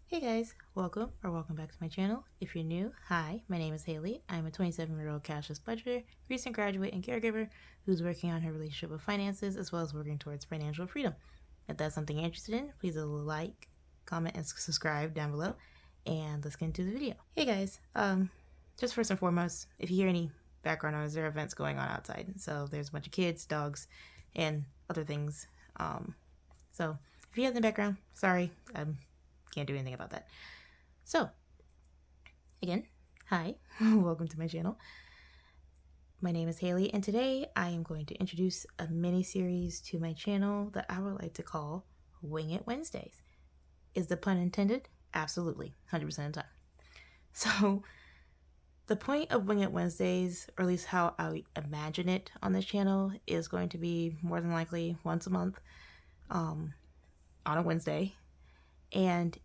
Hey guys, welcome back to my channel. If you're new, hi, my name is Haley. I'm a 27-year-old cashless budgeter, recent graduate, and caregiver who's working on her relationship with finances as well as working towards financial freedom. If that's something you're interested in, please like, comment, and subscribe down below. And let's get into the video. Hey guys, just first and foremost, if you hear any background noise, there are events going on outside. So there's a bunch of kids, dogs, and other things. So if you hear in the background, sorry, can't do anything about that. So, again, hi, welcome to my channel. My name is Haley, and today I am going to introduce a mini series to my channel that I would like to call Wing It Wednesdays. Is the pun intended? Absolutely, 100% of the time. So, the point of Wing It Wednesdays, or at least how I imagine it on this channel, is going to be more than likely once a month on a Wednesday. And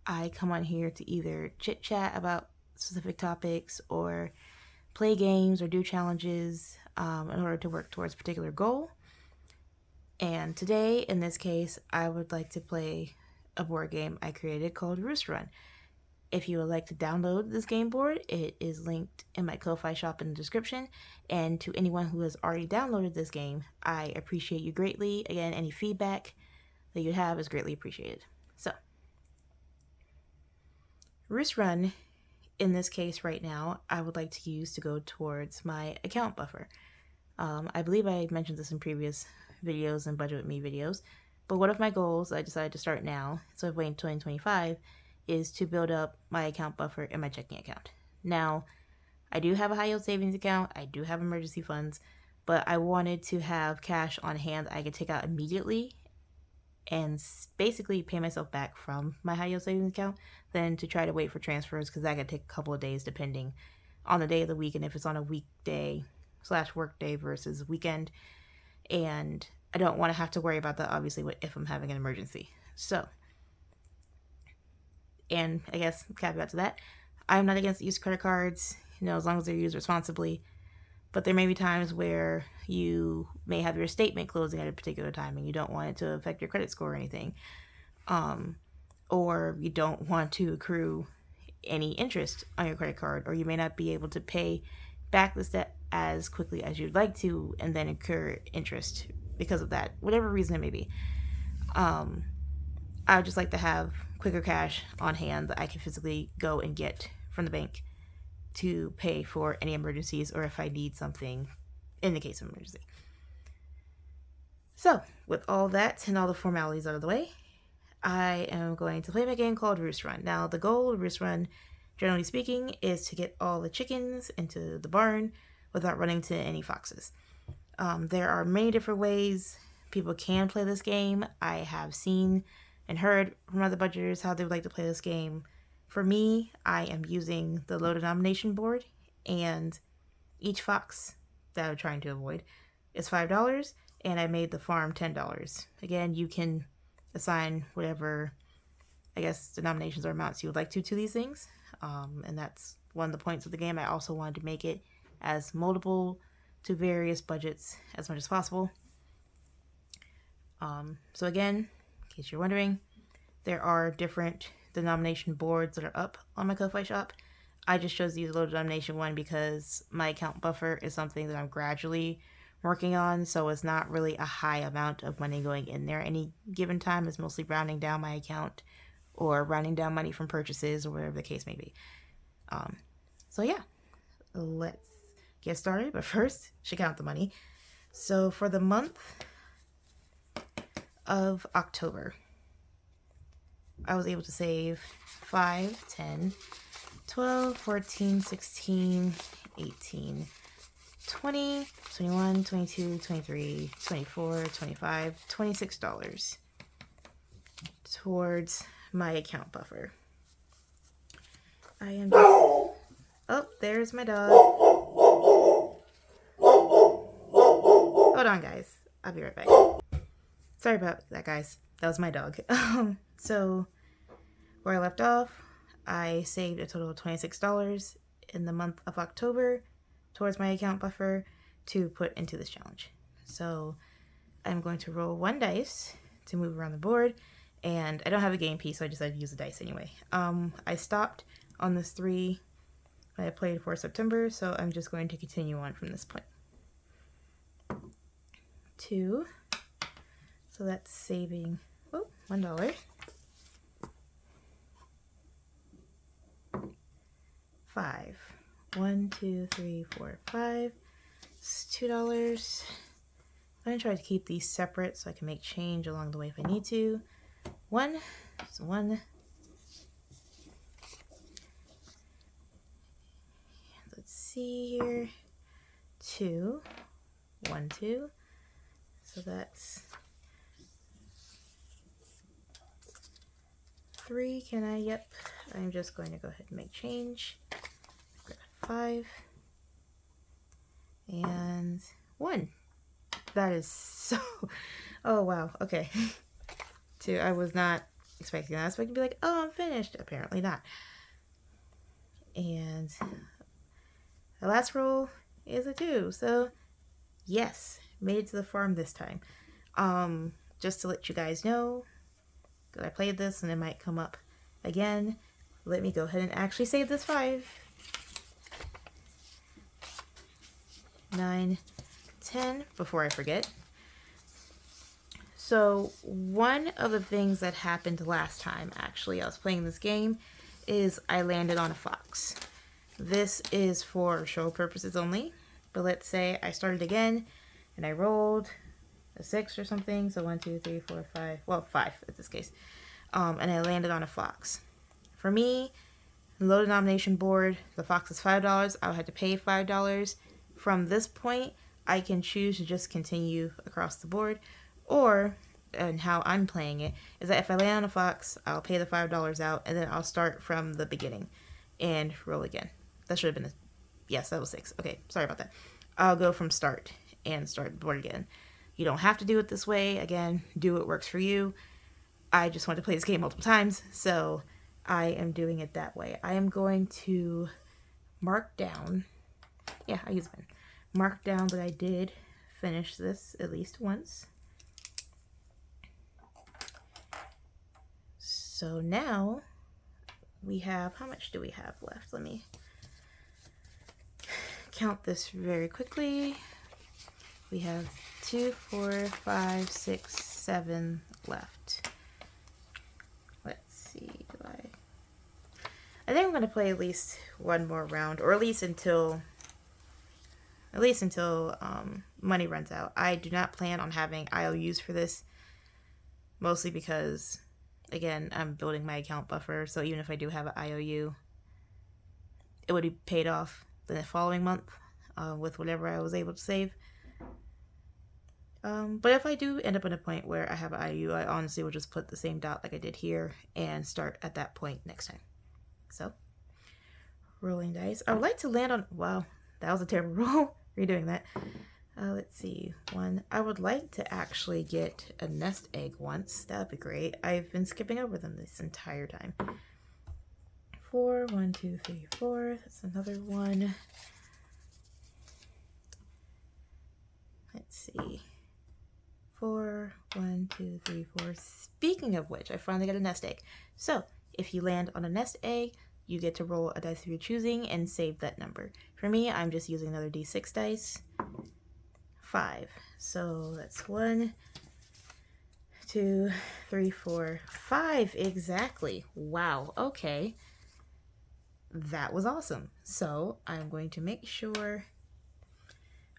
I come on here to either chit chat about specific topics or play games or do challenges in order to work towards a particular goal. And today, in this case, I would like to play a board game I created called Roost Run. If you would like to download this game board, it is linked in my Ko-Fi shop in the description. And to anyone who has already downloaded this game, I appreciate you greatly. Again, any feedback that you have is greatly appreciated. So, Roost Run, in this case right now, I would like to use to go towards my account buffer. I believe I mentioned this in previous videos and Budget With Me videos, but one of my goals I decided to start now, so I've waited 2025, is to build up my account buffer in my checking account. Now, I do have a high yield savings account, I do have emergency funds, but I wanted to have cash on hand that I could take out immediately and basically pay myself back from my high yield savings account than to try to wait for transfers, because that could take a couple of days depending on the day of the week and if it's on a weekday / work day versus weekend. And I don't want to have to worry about that obviously if I'm having an emergency. So, and I guess caveat to that, I'm not against use credit cards, as long as they're used responsibly. But there may be times where you may have your statement closing at a particular time and you don't want it to affect your credit score or anything. Or you don't want to accrue any interest on your credit card, or you may not be able to pay back the debt as quickly as you'd like to and then incur interest because of that, whatever reason it may be. I would just like to have quicker cash on hand that I can physically go and get from the bank to pay for any emergencies or if I need something in the case of emergency. So, with all that and all the formalities out of the way, I am going to play my game called Roost Run. Now, the goal of Roost Run, generally speaking, is to get all the chickens into the barn without running to any foxes. There are many different ways people can play this game. I have seen and heard from other budgeters how they would like to play this game. For me, I am using the low denomination board, and each fox that I'm trying to avoid is $5, and I made the farm $10. Again, you can assign whatever, I guess, denominations or amounts you would like to these things, and that's one of the points of the game. I also wanted to make it as moldable to various budgets as much as possible. So again, in case you're wondering, there are different denomination boards that are up on my Ko-Fi shop. I just chose to use a low denomination one because my account buffer is something that I'm gradually working on, so it's not really a high amount of money going in there any given time. It's mostly rounding down my account or rounding down money from purchases or whatever the case may be. So yeah, let's get started, but first, should count the money. So for the month of October, I was able to save 5, 10, 12, 14, 16, 18, 20, 21, 22, 23, 24, 25, $26 towards my account buffer. I am just... Oh, there's my dog. Hold on, guys. I'll be right back. Sorry about that, guys. That was my dog. So, where I left off, I saved a total of $26 in the month of October towards my account buffer to put into this challenge. So, I'm going to roll one dice to move around the board, And I don't have a game piece, so I decided to use the dice anyway. I stopped on this 3 I played for September, so I'm just going to continue on from this point. 2, so that's saving, oh, $1. 5, 1, 2, 3, 4, 5, it's $2. I'm going to try to keep these separate so I can make change along the way if I need to. 1, so 1. Let's see here. 2, 1, 2. So that's 3. Can I? Yep. I'm just going to go ahead and make change. 5 and 1. That is so. Oh wow. Okay. 2. I was not expecting that. I was expecting to be like, oh, I'm finished. Apparently not. And the last roll is a 2. So yes, made it to the farm this time. Just to let you guys know that I played this and it might come up again. Let me go ahead and actually save this 5. 9, 10 before I forget. So one of the things that happened last time, actually, I was playing this game, is I landed on a fox. This is for show purposes only, but let's say I started again and I rolled a 6 or something, so 1, 2, 3, 4, 5, well, 5 in this case, and I landed on a fox. For me, low denomination board, the fox is $5, I would have to pay $5. From this point, I can choose to just continue across the board, or, and how I'm playing it, is that if I land on a fox, I'll pay the $5 out, and then I'll start from the beginning and roll again. That should have been yes, that was 6. Okay, sorry about that. I'll go from start and start the board again. You don't have to do it this way. Again, do what works for you. I just want to play this game multiple times, so I am doing it that way. I am going to mark down, yeah, I use a pen, mark down that I did finish this at least once. So now we have, how much do we have left? Let me count this very quickly. We have 2, 4, 5, 6, 7 left. Let's see, I think I'm going to play at least one more round, or at least until money runs out. I do not plan on having IOUs for this, mostly because, again, I'm building my account buffer, so even if I do have an IOU, it would be paid off the following month with whatever I was able to save. But if I do end up at a point where I have an IOU, I honestly will just put the same dot like I did here and start at that point next time. So, rolling dice. I would like to land on, wow, that was a terrible roll. Redoing that. Let's see, 1. I would like to actually get a nest egg once. That would be great. I've been skipping over them this entire time. 4, 1, 2, 3, 4. That's another 1. Let's see. 4, 1, 2, 3, 4. Speaking of which, I finally got a nest egg. So, if you land on a nest egg, you get to roll a dice of your choosing and save that number. For me, I'm just using another d6 dice. 5. So that's 1, 2, 3, 4, 5 exactly. Wow. Okay. That was awesome. So I'm going to make sure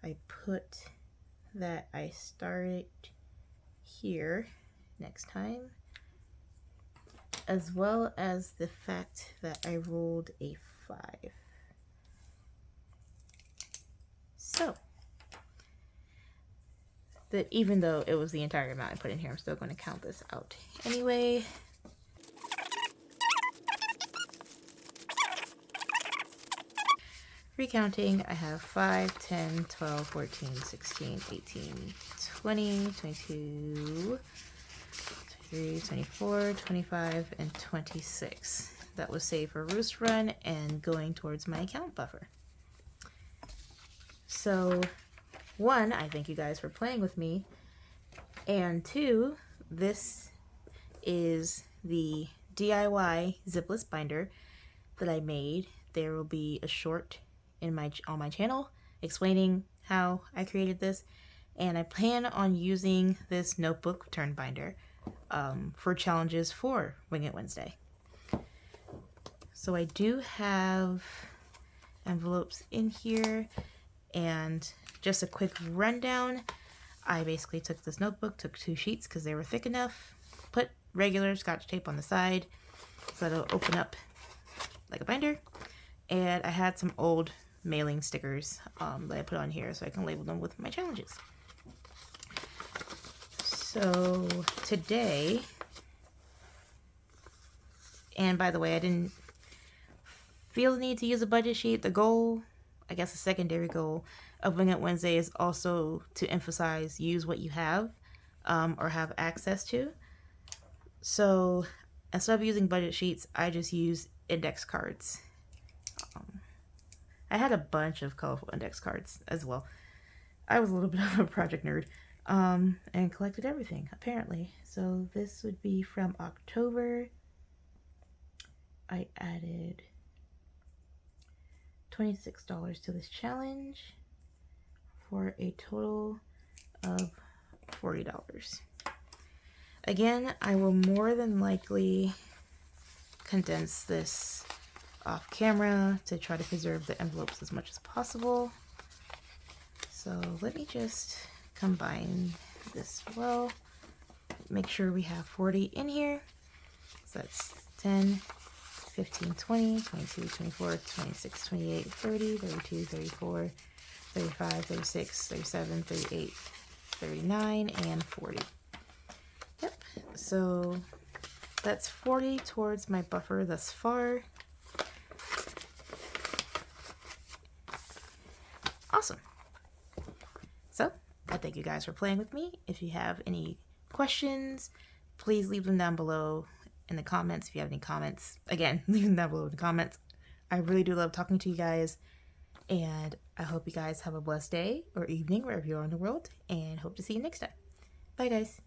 I put that I started here next time, as well as the fact that I rolled a 5. So, that even though it was the entire amount I put in here, I'm still going to count this out anyway. Recounting, I have 5, 10, 12, 14, 16, 18, 20, 22, 23, 24, 25, and 26. That was saved for Roost Run and going towards my account buffer. So, 1, I thank you guys for playing with me, and 2, this is the DIY zipless binder that I made. There will be a short on my channel explaining how I created this, and I plan on using this notebook turn binder for challenges for Wing It Wednesday. So I do have envelopes in here, and just a quick rundown. I basically took this notebook, took 2 sheets because they were thick enough, put regular Scotch tape on the side so it'll open up like a binder, and I had some old mailing stickers that I put on here so I can label them with my challenges. So today, and by the way, I didn't feel the need to use a budget sheet. The goal, I guess a secondary goal of Wing It Wednesday is also to emphasize use what you have or have access to. So instead of using budget sheets, I just use index cards. I had a bunch of colorful index cards as well. I was a little bit of a project nerd and collected everything, apparently. So this would be from October. I added $26 to this challenge for a total of $40. Again, I will more than likely condense this off camera to try to preserve the envelopes as much as possible. So let me just combine this well. Make sure we have 40 in here. So that's 10, 15, 20, 22, 24, 26, 28, 30, 32, 34, 35, 36, 37, 38, 39, and 40. Yep, so that's 40 towards my buffer thus far. Awesome. So, I thank you guys for playing with me. If you have any questions, please leave them down below in the comments. If you have any comments, again, leave them down below in the comments. I really do love talking to you guys, and I hope you guys have a blessed day or evening wherever you are in the world, and hope to see you next time. Bye, guys.